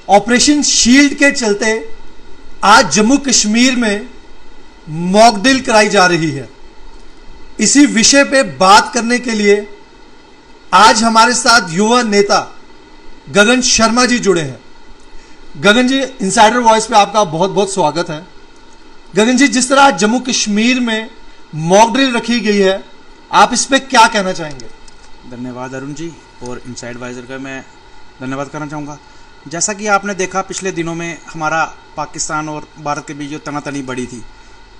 Operation shield के चलते आज जम्मू कश्मीर में मॉक ड्रिल कराई जा रही है। इसी विषय पे बात करने के लिए आज हमारे साथ युवा नेता गगन शर्मा जी जुड़े हैं। गगन जी, इनसाइडर वॉइस पे आपका बहुत बहुत स्वागत है। गगन जी, जिस तरह जम्मू कश्मीर में मॉक ड्रिल रखी गई है, आप इस पे क्या कहना चाहेंगे? धन्यवाद अरुण जी, और इनसाइड वाइजर का मैं धन्यवाद करना चाहूँगा। जैसा कि आपने देखा, पिछले दिनों में हमारा पाकिस्तान और भारत के बीच जो तनातनी बढ़ी थी,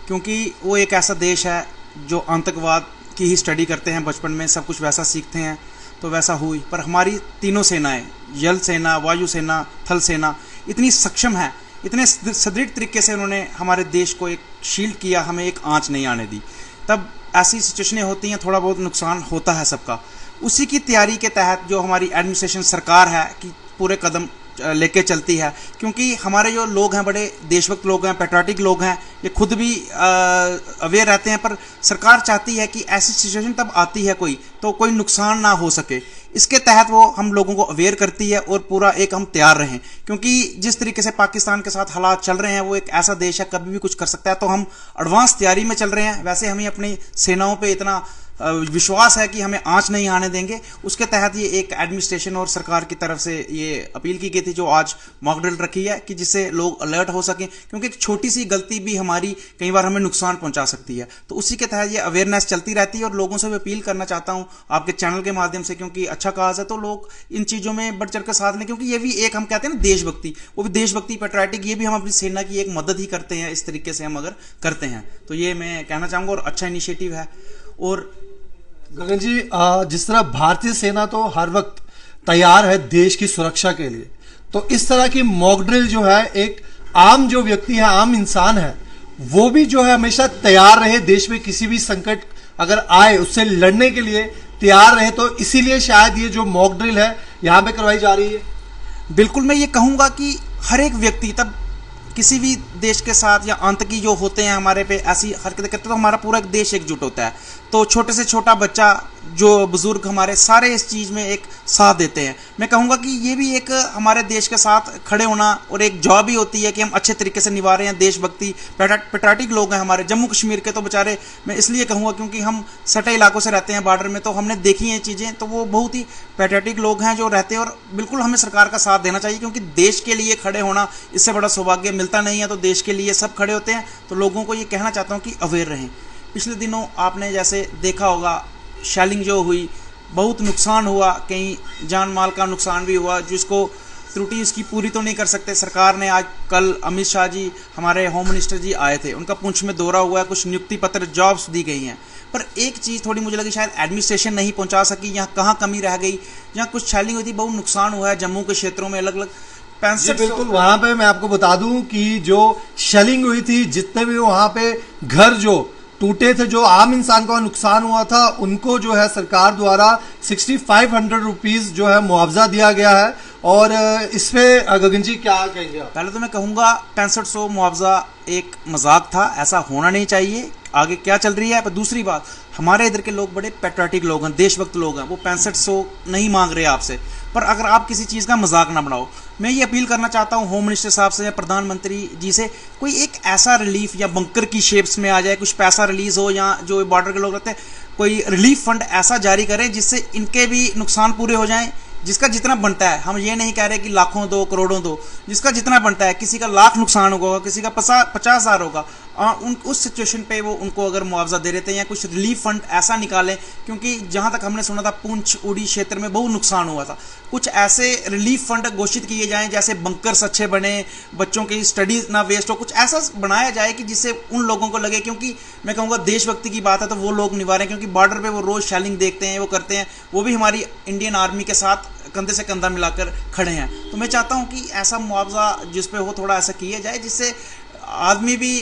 क्योंकि वो एक ऐसा देश है जो आतंकवाद की ही स्टडी करते हैं, बचपन में सब कुछ वैसा सीखते हैं, तो वैसा हुई। पर हमारी तीनों सेनाएं, जल सेना, वायु सेना, थल सेना, इतनी सक्षम है, इतने सुदृढ़ तरीके से उन्होंने हमारे देश को एक शील्ड किया, हमें एक आंच नहीं आने दी। तब ऐसी सिचुएशनें होती हैं, थोड़ा बहुत नुकसान होता है सबका। उसी की तैयारी के तहत जो हमारी एडमिनिस्ट्रेशन सरकार है कि पूरे कदम लेके चलती है, क्योंकि हमारे जो लोग हैं बड़े देशभक्त लोग हैं, पैट्रियोटिक लोग हैं, ये खुद भी अवेयर रहते हैं। पर सरकार चाहती है कि ऐसी सिचुएशन तब आती है तो कोई नुकसान ना हो सके। इसके तहत वो हम लोगों को अवेयर करती है और पूरा एक हम तैयार रहें, क्योंकि जिस तरीके से पाकिस्तान के साथ हालात चल रहे हैं, वो एक ऐसा देश है कभी भी कुछ कर सकता है। तो हम एडवांस तैयारी में चल रहे हैं। वैसे हमें अपनी सेनाओं पे इतना विश्वास है कि हमें आंच नहीं आने देंगे। उसके तहत ये एक एडमिनिस्ट्रेशन और सरकार की तरफ से ये अपील की गई थी, जो आज मॉक ड्रिल रखी है, कि जिससे लोग अलर्ट हो सकें, क्योंकि एक छोटी सी गलती भी हमारी कई बार हमें नुकसान पहुंचा सकती है। तो उसी के तहत ये अवेयरनेस चलती रहती है, और लोगों से भी अपील करना चाहता हूं आपके चैनल के माध्यम से, क्योंकि अच्छा काज है तो लोग इन चीज़ों में बढ़ चढ़ कर साथ लें, क्योंकि ये भी एक, हम कहते हैं ना, देशभक्ति, वो भी देशभक्ति पैट्रियोटिक, ये भी हम अपनी सेना की एक मदद ही करते हैं। इस तरीके से हम अगर करते हैं तो ये मैं कहना चाहूँगा, और अच्छा इनिशिएटिव है। और गगन जी, जिस तरह भारतीय सेना तो हर वक्त तैयार है देश की सुरक्षा के लिए, तो इस तरह की मॉक ड्रिल जो है, एक आम जो व्यक्ति है, आम इंसान है, वो भी जो है हमेशा तैयार रहे, देश में किसी भी संकट अगर आए उससे लड़ने के लिए तैयार रहे। तो इसीलिए शायद ये जो मॉक ड्रिल है यहाँ पे करवाई जा रही है। बिल्कुल, मैं ये कहूँगा कि हर एक व्यक्ति, तब किसी भी देश के साथ या आतंकी जो होते हैं हमारे पे ऐसी हरकतें करते, तो हमारा पूरा एक देश एकजुट होता है। तो छोटे से छोटा बच्चा, जो बुजुर्ग, हमारे सारे इस चीज़ में एक साथ देते हैं। मैं कहूँगा कि ये भी एक हमारे देश के साथ खड़े होना और एक जॉब ही होती है कि हम अच्छे तरीके से निभा रहे हैं। देशभक्ति, पैट्रियोटिक लोग हैं हमारे जम्मू कश्मीर के, तो बेचारे, मैं इसलिए कहूँगा क्योंकि हम सटे इलाकों से रहते हैं, बॉर्डर में, तो हमने देखी हैं चीज़ें, तो वो बहुत ही पैट्रियोटिक लोग हैं जो रहते हैं। और बिल्कुल हमें सरकार का साथ देना चाहिए, क्योंकि देश के लिए खड़े होना, इससे बड़ा सौभाग्य मिलता नहीं है। तो देश के लिए सब खड़े होते हैं। तो लोगों को ये कहना चाहता हूँ कि अवेयर रहें। पिछले दिनों आपने जैसे देखा होगा, शेलिंग जो हुई, बहुत नुकसान हुआ, कहीं जान माल का नुकसान भी हुआ, जिसको त्रुटि इसकी पूरी तो नहीं कर सकते। सरकार ने आज कल अमित शाह जी, हमारे होम मिनिस्टर जी आए थे, उनका पुंछ में दौरा हुआ है, कुछ नियुक्ति पत्र, जॉब्स दी गई हैं। पर एक चीज़ थोड़ी मुझे लगी, शायद एडमिनिस्ट्रेशन नहीं पहुंचा सकी, यहाँ कहाँ कमी रह गई। जहाँ कुछ शेलिंग हुई थी, बहुत नुकसान हुआ है जम्मू के क्षेत्रों में, अलग अलग 65। बिल्कुल, वहां पे मैं आपको बता दूं कि जो शेलिंग हुई थी, जितने भी वहां पे घर जो टूटे थे, जो आम इंसान को नुकसान हुआ था, उनको जो है सरकार द्वारा 6500 रुपीज जो है मुआवजा दिया गया है। और इसमें गगन जी क्या कहेंगे आप? पहले तो मैं कहूँगा 6500 मुआवजा एक मजाक था, ऐसा होना नहीं चाहिए। आगे क्या चल रही है। पर दूसरी बात, हमारे इधर के लोग बड़े पैट्रियोटिक लोग हैं, देशभक्त लोग हैं, वो 6500 नहीं मांग रहे आपसे। पर अगर आप किसी चीज़ का मजाक ना बनाओ। मैं ये अपील करना चाहता हूँ होम मिनिस्टर साहब से या प्रधानमंत्री जी से, कोई एक ऐसा रिलीफ या बंकर की शेप्स में आ जाए, कुछ पैसा रिलीज हो, या जो बॉर्डर के लोग रहते हैं, कोई रिलीफ फंड ऐसा जारी करें जिससे इनके भी नुकसान पूरे हो जाएं। जिसका जितना बनता है, हम ये नहीं कह रहे कि लाखों दो, करोड़ों दो, जिसका जितना बनता है, किसी का लाख नुकसान होगा, किसी का 50,000 होगा, उस सिचुएशन पे वो उनको अगर मुआवजा दे देते हैं, या कुछ रिलीफ फंड ऐसा निकालें। क्योंकि जहां तक हमने सुना था, पुंछ, उड़ी क्षेत्र में बहुत नुकसान हुआ था। कुछ ऐसे रिलीफ फंड घोषित किए जाएं, जैसे बंकर्स अच्छे बने, बच्चों की स्टडीज ना वेस्ट हो, कुछ ऐसा बनाया जाए कि जिससे उन लोगों को लगे, क्योंकि मैं कहूँगा देशभक्ति की बात है तो वो लोग निभा रहे हैं, क्योंकि बॉर्डर पे वो रोज शेलिंग देखते हैं, वो करते हैं, वो भी हमारी इंडियन आर्मी के साथ कंधे से कंधा मिलाकर खड़े हैं। तो मैं चाहता हूं कि ऐसा मुआवजा जिस पे हो, थोड़ा ऐसा किया जाए जिससे आदमी भी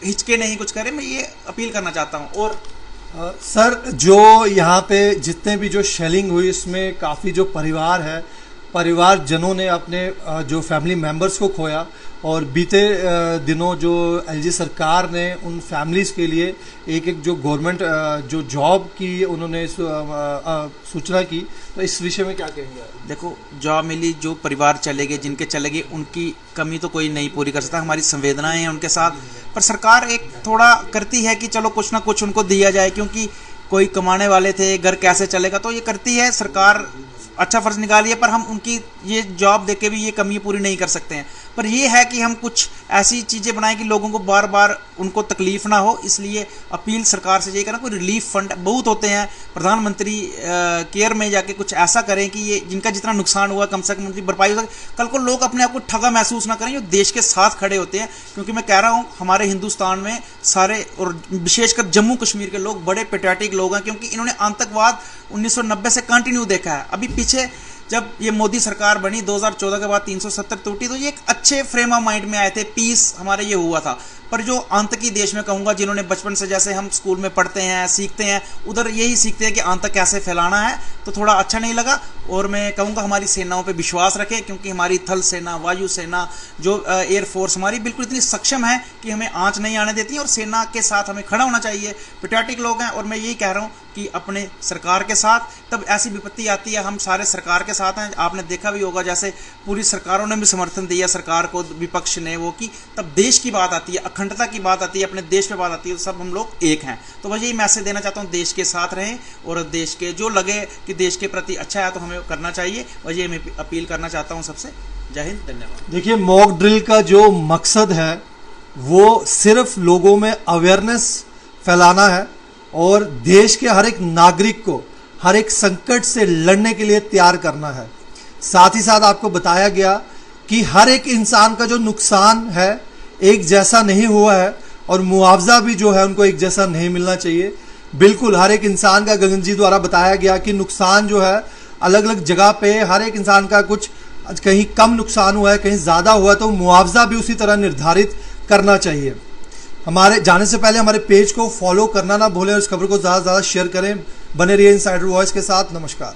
हिचके नहीं, कुछ करे। मैं ये अपील करना चाहता हूं। और सर, जो यहाँ पे जितने भी जो शेलिंग हुई, इसमें काफ़ी जो परिवार है परिवारजनों ने अपने जो फैमिली मेंबर्स को खोया, और बीते दिनों जो एलजी सरकार ने उन फैमिलीज़ के लिए एक एक जो गवर्नमेंट जो जॉब की उन्होंने सूचना की, तो इस विषय में क्या कहेंगे? देखो, जॉब मिली, जो परिवार चले गए, जिनके चले गए, उनकी कमी तो कोई नहीं पूरी कर सकता, हमारी संवेदनाएं हैं उनके साथ। पर सरकार एक थोड़ा करती है कि चलो कुछ ना कुछ उनको दिया जाए, क्योंकि कोई कमाने वाले थे, घर कैसे चलेगा, तो ये करती है सरकार, अच्छा फर्ज निकालिए। पर हम उनकी ये जॉब देके भी ये कमी पूरी नहीं कर सकते हैं। पर ये है कि हम कुछ ऐसी चीज़ें बनाएं कि लोगों को बार बार उनको तकलीफ ना हो। इसलिए अपील सरकार से ये करें, कोई रिलीफ फंड बहुत होते हैं, प्रधानमंत्री केयर में जाके कुछ ऐसा करें कि ये जिनका जितना नुकसान हुआ कम से कम उनकी भरपाई हो सके। कल को लोग अपने आप को ठगा महसूस ना करें, जो देश के साथ खड़े होते हैं। क्योंकि मैं कह रहा हूँ, हमारे हिंदुस्तान में सारे, और विशेषकर जम्मू कश्मीर के लोग बड़े पेट्रियाटिक लोग हैं, क्योंकि इन्होंने आतंकवाद 1990 से कंटिन्यू देखा है। अभी पीछे जब ये मोदी सरकार बनी 2014 के बाद 370 टूटी, तो ये एक अच्छे फ्रेम ऑफ माइंड में आए थे, पीस हमारे ये हुआ था। पर जो आतंकी देश में कहूँगा, जिन्होंने बचपन से, जैसे हम स्कूल में पढ़ते हैं, सीखते हैं, उधर यही सीखते हैं कि आतंक कैसे फैलाना है, तो थोड़ा अच्छा नहीं लगा। और मैं कहूँगा हमारी सेनाओं पे विश्वास रखें, क्योंकि हमारी थल सेना, वायु सेना, जो एयरफोर्स हमारी बिल्कुल इतनी सक्षम है कि हमें आँच नहीं आने देती, और सेना के साथ हमें खड़ा होना चाहिए। पेट्रियाटिक लोग हैं, और मैं यही कह रहा हूँ कि अपने सरकार के साथ, तब ऐसी विपत्ति आती है, हम सारे सरकार के साथ हैं। आपने देखा भी होगा, जैसे पूरी सरकारों ने भी समर्थन दिया सरकार को, विपक्ष ने वो की, तब देश की बात आती है, अखंडता की बात आती है, अपने देश पे बात आती है, तो सब हम लोग एक हैं। तो बस यही मैसेज देना चाहता हूँ, देश के साथ रहें, और देश के जो लगे कि देश के प्रति अच्छा है तो हमें करना चाहिए। और ये मैं अपील करना चाहता हूँ सबसे। जय हिंद, धन्यवाद। देखिए, मॉक ड्रिल का जो मकसद है वो सिर्फ लोगों में अवेयरनेस फैलाना है, और देश के हर एक नागरिक को हर एक संकट से लड़ने के लिए तैयार करना है। साथ ही साथ आपको बताया गया कि हर एक इंसान का जो नुकसान है एक जैसा नहीं हुआ है, और मुआवजा भी जो है उनको एक जैसा नहीं मिलना चाहिए। बिल्कुल हर एक इंसान का, गगन जी द्वारा बताया गया कि नुकसान जो है अलग अलग जगह पे, हर एक इंसान का कुछ कहीं कम नुकसान हुआ है, कहीं ज़्यादा हुआ है, तो मुआवजा भी उसी तरह निर्धारित करना चाहिए। हमारे जाने से पहले हमारे पेज को फॉलो करना ना भूलें, और इस खबर को ज़्यादा से ज़्यादा शेयर करें। बने रहिए इनसाइडर वॉइस के साथ। नमस्कार।